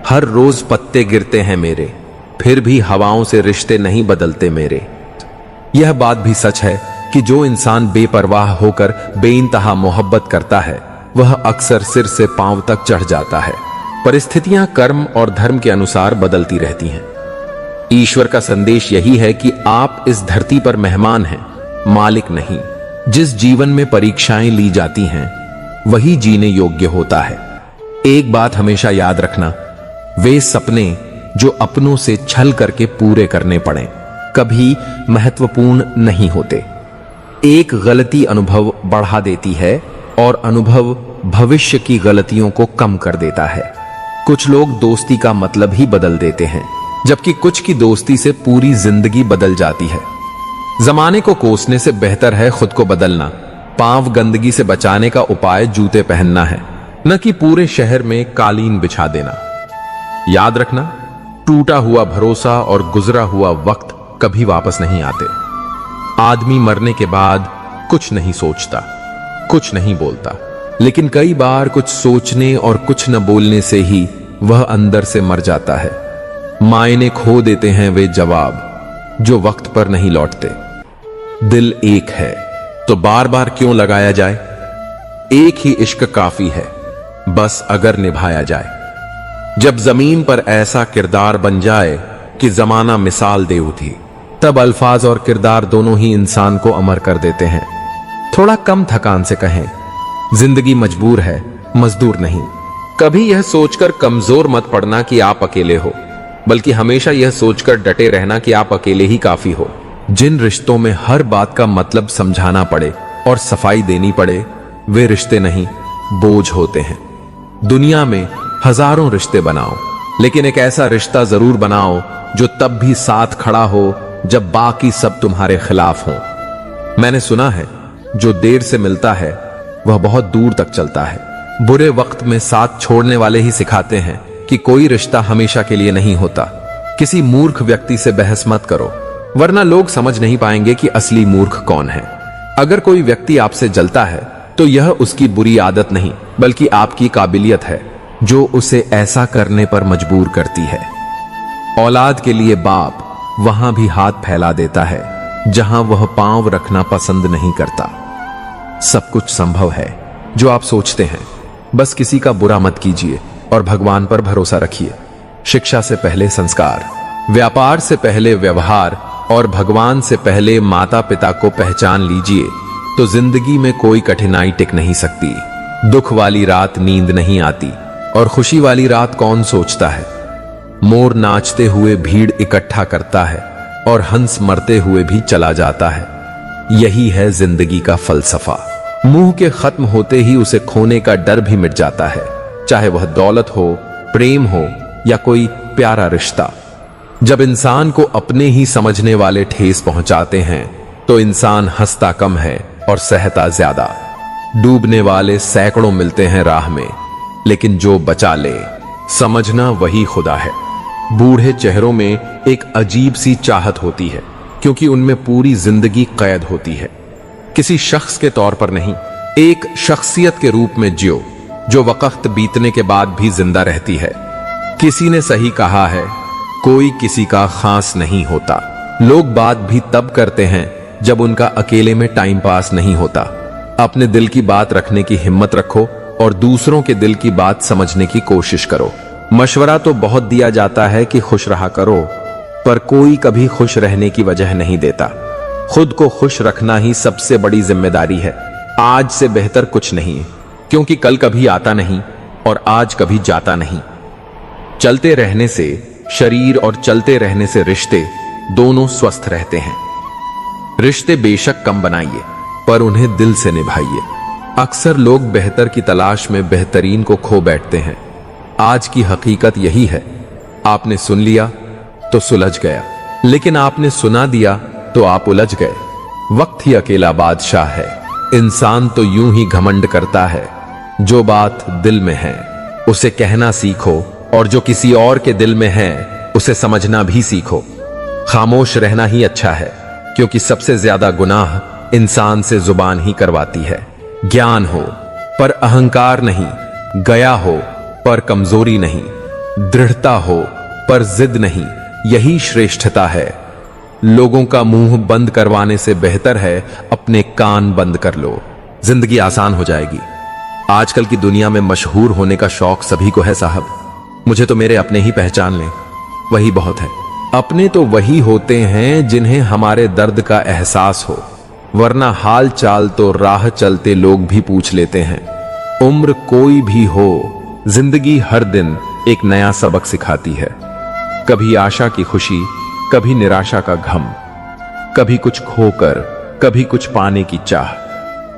हर रोज पत्ते गिरते हैं मेरे, फिर भी हवाओं से रिश्ते नहीं बदलते मेरे। यह बात भी सच है कि जो इंसान बेपरवाह होकर बेइंतहा मोहब्बत करता है, वह अक्सर सिर से पांव तक चढ़ जाता है। परिस्थितियां कर्म और धर्म के अनुसार बदलती रहती हैं। ईश्वर का संदेश यही है कि आप इस धरती पर मेहमान हैं, मालिक नहीं। जिस जीवन में परीक्षाएं ली जाती हैं, वही जीने योग्य होता है। एक बात हमेशा याद रखना, वे सपने जो अपनों से छल करके पूरे करने पड़े, कभी महत्वपूर्ण नहीं होते। एक गलती अनुभव बढ़ा देती है और अनुभव भविष्य की गलतियों को कम कर देता है। कुछ लोग दोस्ती का मतलब ही बदल देते हैं, जबकि कुछ की दोस्ती से पूरी जिंदगी बदल जाती है। जमाने को कोसने से बेहतर है खुद को बदलना। पांव गंदगी से बचाने का उपाय जूते पहनना है, न कि पूरे शहर में कालीन बिछा देना। याद रखना, टूटा हुआ भरोसा और गुजरा हुआ वक्त कभी वापस नहीं आते। आदमी मरने के बाद कुछ नहीं सोचता, कुछ नहीं बोलता, लेकिन कई बार कुछ सोचने और कुछ न बोलने से ही वह अंदर से मर जाता है। मायने खो देते हैं वे जवाब जो वक्त पर नहीं लौटते। दिल एक है तो बार बार क्यों लगाया जाए? एक ही इश्क काफी है, बस अगर निभाया जाए। जब जमीन पर ऐसा किरदार बन जाए कि जमाना मिसाल दे उठी, तब अल्फाज और किरदार दोनों ही इंसान को अमर कर देते हैं। थोड़ा कम थकान से कहें, जिंदगी मजबूर है, मजदूर नहीं। कभी यह सोचकर कमजोर मत पड़ना कि आप अकेले हो, बल्कि हमेशा यह सोचकर डटे रहना कि आप अकेले ही काफी हो। जिन रिश्तों में हर बात का मतलब समझाना पड़े और सफाई देनी पड़े, वे रिश्ते नहीं, बोझ होते हैं। दुनिया में हजारों रिश्ते बनाओ, लेकिन एक ऐसा रिश्ता जरूर बनाओ जो तब भी साथ खड़ा हो जब बाकी सब तुम्हारे खिलाफ हो। मैंने सुना है, जो देर से मिलता है वह बहुत दूर तक चलता है। बुरे वक्त में साथ छोड़ने वाले ही सिखाते हैं कि कोई रिश्ता हमेशा के लिए नहीं होता। किसी मूर्ख व्यक्ति से बहस मत करो, वरना लोग समझ नहीं पाएंगे कि असली मूर्ख कौन है। अगर कोई व्यक्ति आपसे जलता है तो यह उसकी बुरी आदत नहीं, बल्कि आपकी काबिलियत है जो उसे ऐसा करने पर मजबूर करती है। औलाद के लिए बाप वहां भी हाथ फैला देता है जहां वह पांव रखना पसंद नहीं करता। सब कुछ संभव है जो आप सोचते हैं, बस किसी का बुरा मत कीजिए और भगवान पर भरोसा रखिए। शिक्षा से पहले संस्कार, व्यापार से पहले व्यवहार और भगवान से पहले माता पिता को पहचान लीजिए तो जिंदगी में कोई कठिनाई टिक नहीं सकती। दुख वाली रात नींद नहीं आती और खुशी वाली रात कौन सोचता है। मोर नाचते हुए भीड़ इकट्ठा करता है और हंस मरते हुए भी चला जाता है। यही है जिंदगी का फलसफा। मुंह के खत्म होते ही उसे खोने का डर भी मिट जाता है, चाहे वह दौलत हो, प्रेम हो या कोई प्यारा रिश्ता। जब इंसान को अपने ही समझने वाले ठेस पहुंचाते हैं तो इंसान हंसता कम है और सहता ज्यादा। डूबने वाले सैकड़ों मिलते हैं राह में, लेकिन जो बचा ले, समझना वही खुदा है। बूढ़े चेहरों में एक अजीब सी चाहत होती है, क्योंकि उनमें पूरी जिंदगी कैद होती है। किसी शख्स के तौर पर नहीं, एक शख्सियत के रूप में जियो जो वक्त बीतने के बाद भी जिंदा रहती है। किसी ने सही कहा है, कोई किसी का खास नहीं होता। लोग बात भी तब करते हैं जब उनका अकेले में टाइम पास नहीं होता। अपने दिल की बात रखने की हिम्मत रखो और दूसरों के दिल की बात समझने की कोशिश करो। मशवरा तो बहुत दिया जाता है कि खुश रहा करो, पर कोई कभी खुश रहने की वजह नहीं देता। खुद को खुश रखना ही सबसे बड़ी जिम्मेदारी है। आज से बेहतर कुछ नहीं है, क्योंकि कल कभी आता नहीं और आज कभी जाता नहीं। चलते रहने से शरीर और चलते रहने से रिश्ते दोनों स्वस्थ रहते हैं। रिश्ते बेशक कम बनाइए, पर उन्हें दिल से निभाइए। अक्सर लोग बेहतर की तलाश में बेहतरीन को खो बैठते हैं। आज की हकीकत यही है, आपने सुन लिया तो सुलझ गया, लेकिन आपने सुना दिया तो आप उलझ गए। वक्त ही अकेला बादशाह है। इंसान तो यूं ही घमंड करता है। जो बात दिल में है उसे कहना सीखो, और जो किसी और के दिल में है उसे समझना भी सीखो। खामोश रहना ही अच्छा है, क्योंकि सबसे ज्यादा गुनाह इंसान से जुबान ही करवाती है। ज्ञान हो पर अहंकार नहीं, गया हो पर कमजोरी नहीं, दृढ़ता हो पर जिद नहीं, यही श्रेष्ठता है। लोगों का मुंह बंद करवाने से बेहतर है अपने कान बंद कर लो। जिंदगी आसान हो जाएगी। आजकल की दुनिया में मशहूर होने का शौक सभी को है साहब। मुझे तो मेरे अपने ही पहचान लें, वही बहुत है। अपने तो वही होते हैं जिन्हें हमारे दर्द का एहसास हो, वरना हाल चाल तो राह चलते लोग भी पूछ लेते हैं। उम्र कोई भी हो, जिंदगी हर दिन एक नया सबक सिखाती है। कभी आशा की खुशी, कभी निराशा का गम, कभी कुछ खोकर, कभी कुछ पाने की चाह।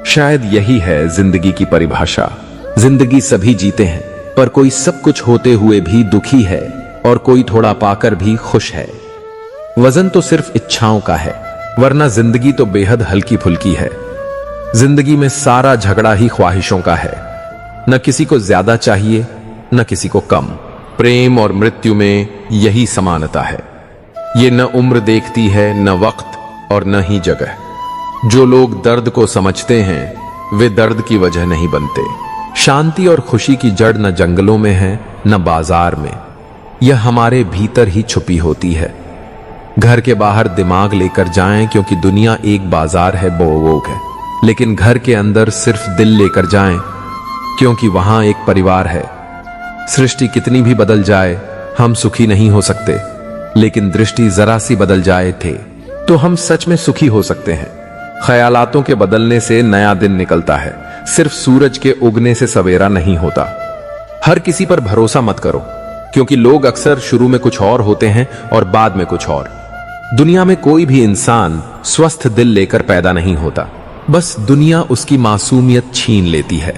शायद यही है जिंदगी की परिभाषा। जिंदगी सभी जीते हैं, पर कोई सब कुछ होते हुए भी दुखी है और कोई थोड़ा पाकर भी खुश है। वजन तो सिर्फ इच्छाओं का है, वरना जिंदगी तो बेहद हल्की फुल्की है। जिंदगी में सारा झगड़ा ही ख्वाहिशों का है। न किसी को ज्यादा चाहिए, न किसी को कम। प्रेम और मृत्यु में यही समानता है। ये न उम्र देखती है, न वक्त और न ही जगह। जो लोग दर्द को समझते हैं वे दर्द की वजह नहीं बनते। शांति और खुशी की जड़ न जंगलों में है, न बाजार में। यह हमारे भीतर ही छुपी होती है। घर के बाहर दिमाग लेकर जाएं, क्योंकि दुनिया एक बाजार है, बोवोग है। लेकिन घर के अंदर सिर्फ दिल लेकर जाएं, क्योंकि वहां एक परिवार है। सृष्टि कितनी भी बदल जाए, हम सुखी नहीं हो सकते, लेकिन दृष्टि जरा सी बदल जाए थे तो हम सच में सुखी हो सकते हैं। ख्यालातों के बदलने से नया दिन निकलता है, सिर्फ सूरज के उगने से सवेरा नहीं होता। हर किसी पर भरोसा मत करो, क्योंकि लोग अक्सर शुरू में कुछ और होते हैं और बाद में कुछ और। दुनिया में कोई भी इंसान स्वस्थ दिल लेकर पैदा नहीं होता, बस दुनिया उसकी मासूमियत छीन लेती है।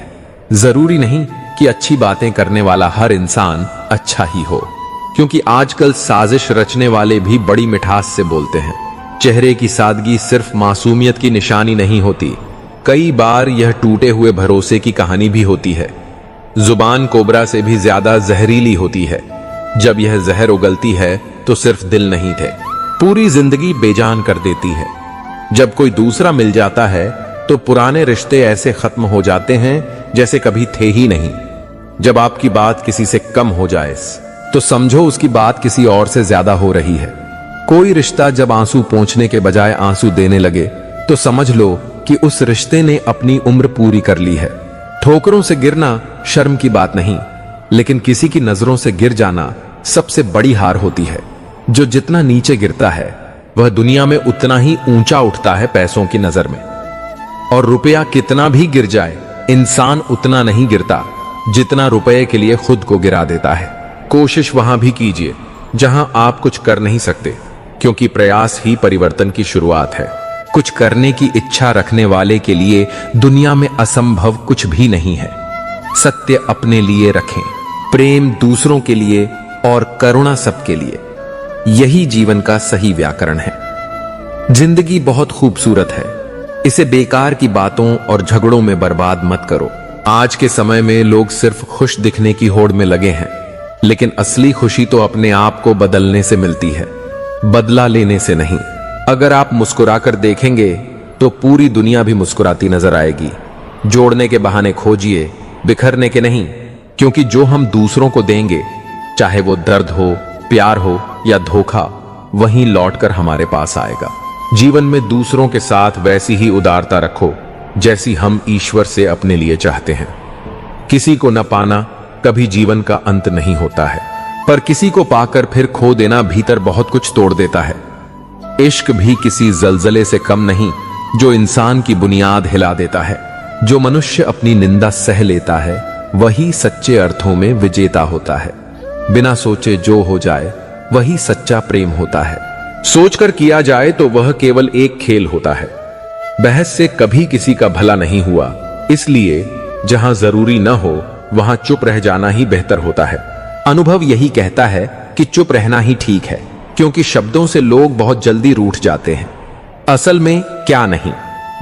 जरूरी नहीं कि अच्छी बातें करने वाला हर इंसान अच्छा ही हो, क्योंकि आजकल साजिश रचने वाले भी बड़ी मिठास से बोलते हैं। चेहरे की सादगी सिर्फ मासूमियत की निशानी नहीं होती, कई बार यह टूटे हुए भरोसे की कहानी भी होती है। जुबान कोबरा से भी ज्यादा जहरीली होती है। जब यह जहर उगलती है तो सिर्फ दिल नहीं थे, पूरी जिंदगी बेजान कर देती है। जब कोई दूसरा मिल जाता है तो पुराने रिश्ते ऐसे खत्म हो जाते हैं जैसे कभी थे ही नहीं। जब आपकी बात किसी से कम हो जाए तो समझो उसकी बात किसी और से ज्यादा हो रही है। कोई रिश्ता जब आंसू पोंछने के बजाय आंसू देने लगे तो समझ लो कि उस रिश्ते ने अपनी उम्र पूरी कर ली है। ठोकरों से गिरना शर्म की बात नहीं, लेकिन किसी की नजरों से गिर जाना सबसे बड़ी हार होती है। जो जितना नीचे गिरता है वह दुनिया में उतना ही ऊंचा उठता है पैसों की नजर में। और रुपया कितना भी गिर जाए, इंसान उतना नहीं गिरता जितना रुपए के लिए खुद को गिरा देता है। कोशिश वहां भी कीजिए जहां आप कुछ कर नहीं सकते, क्योंकि प्रयास ही परिवर्तन की शुरुआत है। कुछ करने की इच्छा रखने वाले के लिए दुनिया में असंभव कुछ भी नहीं है। सत्य अपने लिए रखें, प्रेम दूसरों के लिए और करुणा सबके लिए। यही जीवन का सही व्याकरण है। जिंदगी बहुत खूबसूरत है, इसे बेकार की बातों और झगड़ों में बर्बाद मत करो। आज के समय में लोग सिर्फ खुश दिखने की होड़ में लगे हैं, लेकिन असली खुशी तो अपने आप को बदलने से मिलती है, बदला लेने से नहीं। अगर आप मुस्कुराकर देखेंगे तो पूरी दुनिया भी मुस्कुराती नजर आएगी। जोड़ने के बहाने खोजिए, बिखरने के नहीं, क्योंकि जो हम दूसरों को देंगे, चाहे वो दर्द हो, प्यार हो या धोखा, वहीं लौटकर हमारे पास आएगा। जीवन में दूसरों के साथ वैसी ही उदारता रखो जैसी हम ईश्वर से अपने लिए चाहते हैं। किसी को न पाना कभी जीवन का अंत नहीं होता है, पर किसी को पाकर फिर खो देना भीतर बहुत कुछ तोड़ देता है। इश्क भी किसी जलजले से कम नहीं जो इंसान की बुनियाद हिला देता है। जो मनुष्य अपनी निंदा सह लेता है वही सच्चे अर्थों में विजेता होता है। बिना सोचे जो हो जाए वही सच्चा प्रेम होता है। सोचकर किया जाए तो वह केवल एक खेल होता है। बहस से कभी किसी का भला नहीं हुआ, इसलिए जहां जरूरी न हो वहां चुप रह जाना ही बेहतर होता है। अनुभव यही कहता है कि चुप रहना ही ठीक है, क्योंकि शब्दों से लोग बहुत जल्दी रूठ जाते हैं। असल में क्या नहीं,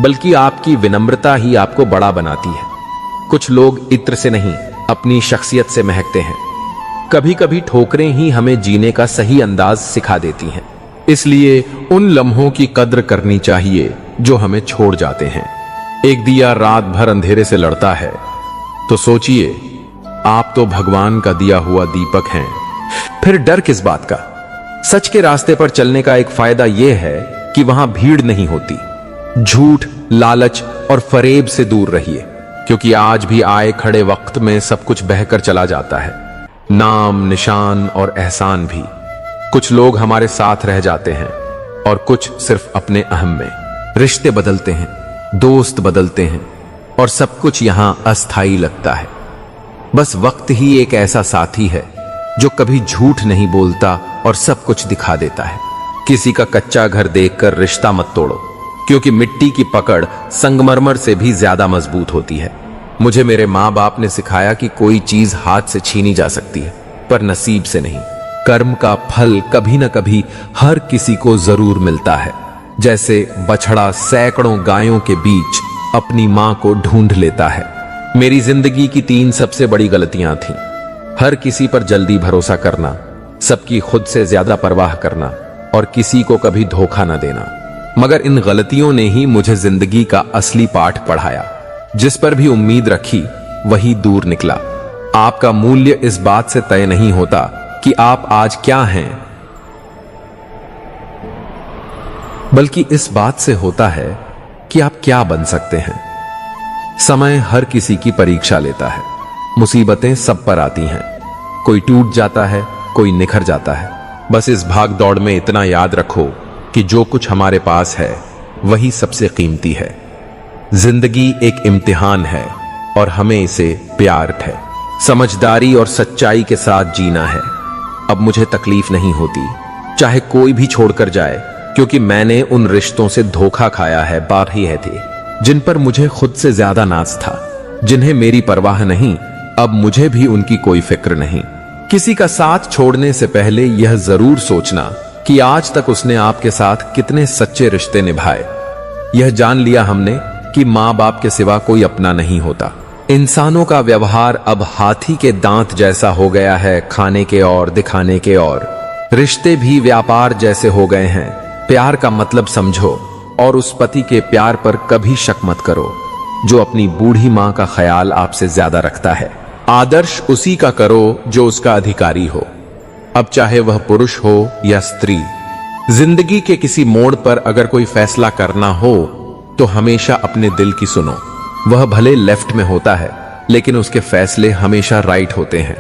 बल्कि आपकी विनम्रता ही आपको बड़ा बनाती है। कुछ लोग इत्र से नहीं, अपनी शख्सियत से महकते हैं। कभी कभी ठोकरें ही हमें जीने का सही अंदाज सिखा देती हैं। इसलिए उन लम्हों की कद्र करनी चाहिए जो हमें छोड़ जाते हैं। एक दिया रात भर अंधेरे से लड़ता है तो सोचिए, आप तो भगवान का दिया हुआ दीपक हैं, फिर डर किस बात का। सच के रास्ते पर चलने का एक फायदा यह है कि वहां भीड़ नहीं होती। झूठ, लालच और फरेब से दूर रहिए, क्योंकि आज भी आए खड़े वक्त में सब कुछ बहकर चला जाता है, नाम, निशान और एहसान भी। कुछ लोग हमारे साथ रह जाते हैं और कुछ सिर्फ अपने अहम में। रिश्ते बदलते हैं, दोस्त बदलते हैं और सब कुछ यहां अस्थाई लगता है। बस वक्त ही एक ऐसा साथी है जो कभी झूठ नहीं बोलता और सब कुछ दिखा देता है। किसी का कच्चा घर देखकर रिश्ता मत तोड़ो, क्योंकि मिट्टी की पकड़ संगमरमर से भी ज्यादा मजबूत होती है। मुझे मेरे माँ बाप ने सिखाया कि कोई चीज हाथ से छीनी जा सकती है, पर नसीब से नहीं। कर्म का फल कभी न कभी हर किसी को जरूर मिलता है। जैसे बछड़ा सैकड़ों गायों के बीच अपनी मां को ढूंढ लेता है। मेरी जिंदगी की 3 सबसे बड़ी गलतियां थीं। हर किसी पर जल्दी भरोसा करना, सबकी खुद से ज्यादा परवाह करना और किसी को कभी धोखा न देना। मगर इन गलतियों ने ही मुझे जिंदगी का असली पाठ पढ़ाया। जिस पर भी उम्मीद रखी वही दूर निकला। आपका मूल्य इस बात से तय नहीं होता कि आप आज क्या हैं, बल्कि इस बात से होता है कि आप क्या बन सकते हैं। समय हर किसी की परीक्षा लेता है। मुसीबतें सब पर आती हैं, कोई टूट जाता है, कोई निखर जाता है। बस इस भाग दौड़ में इतना याद रखो कि जो कुछ हमारे पास है वही सबसे कीमती है। जिंदगी एक इम्तिहान है और हमें इसे प्यार है, समझदारी और सच्चाई के साथ जीना है। अब मुझे तकलीफ नहीं होती चाहे कोई भी छोड़कर जाए, क्योंकि मैंने उन रिश्तों से धोखा खाया है, बार ही है थे, जिन पर मुझे खुद से ज्यादा नाज था, जिन्हें मेरी परवाह नहीं। अब मुझे भी उनकी कोई फिक्र नहीं। किसी का साथ छोड़ने से पहले यह जरूर सोचना कि आज तक उसने आपके साथ कितने सच्चे रिश्ते निभाए। यह जान लिया हमने कि माँ बाप के सिवा कोई अपना नहीं होता। इंसानों का व्यवहार अब हाथी के दांत जैसा हो गया है, खाने के और दिखाने के और। रिश्ते भी व्यापार जैसे हो गए हैं। प्यार का मतलब समझो और उस पति के प्यार पर कभी शक मत करो जो अपनी बूढ़ी माँ का ख्याल आपसे ज्यादा रखता है। आदर्श उसी का करो जो उसका अधिकारी हो, अब चाहे वह पुरुष हो या स्त्री। जिंदगी के किसी मोड़ पर अगर कोई फैसला करना हो तो हमेशा अपने दिल की सुनो। वह भले लेफ्ट में होता है, लेकिन उसके फैसले हमेशा राइट होते हैं।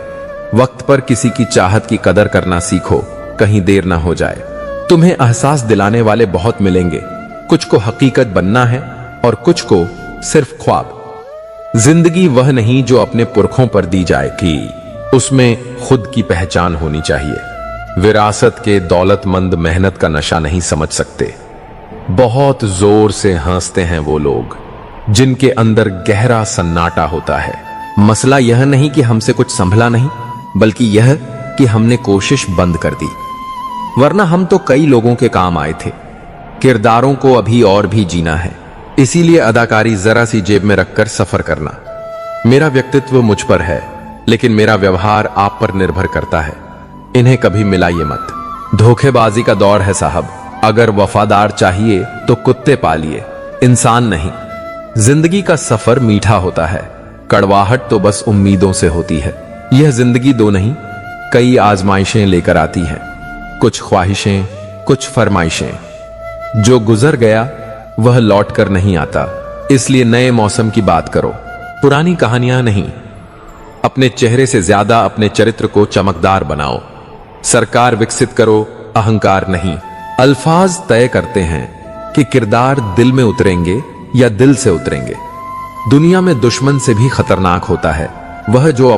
वक्त पर किसी की चाहत की कदर करना सीखो, कहीं देर ना हो जाए। तुम्हें एहसास दिलाने वाले बहुत मिलेंगे। कुछ को हकीकत बनना है और कुछ को सिर्फ ख्वाब। जिंदगी वह नहीं जो अपने पुरखों पर दी जाए कि उसमें खुद की पहचान होनी चाहिए। विरासत के दौलतमंद मेहनत का नशा नहीं समझ सकते। बहुत जोर से हंसते हैं वो लोग जिनके अंदर गहरा सन्नाटा होता है। मसला यह नहीं कि हमसे कुछ संभला नहीं, बल्कि यह कि हमने कोशिश बंद कर दी। वरना हम तो कई लोगों के काम आए थे। किरदारों को अभी और भी जीना है, इसीलिए अदाकारी जरा सी जेब में रखकर सफर करना। मेरा व्यक्तित्व मुझ पर है, लेकिन मेरा व्यवहार आप पर निर्भर करता है। इन्हें कभी मिलाइए मत। धोखेबाजी का दौर है साहब, अगर वफादार चाहिए तो कुत्ते पालिए, इंसान नहीं। जिंदगी का सफर मीठा होता है, कड़वाहट तो बस उम्मीदों से होती है। यह जिंदगी दो नहीं, कई आजमाइशें लेकर आती है। कुछ ख्वाहिशें, कुछ फरमाइशें। जो गुजर गया वह लौट कर नहीं आता, इसलिए नए मौसम की बात करो, पुरानी कहानियां नहीं। अपने चेहरे से ज्यादा अपने चरित्र को चमकदार बनाओ। सरकार विकसित करो, अहंकार नहीं। अल्फाज तय करते हैं कि किरदार दिल में उतरेंगे या दिल से उतरेंगे। दुनिया में दुश्मन से भी खतरनाक होता है वह जो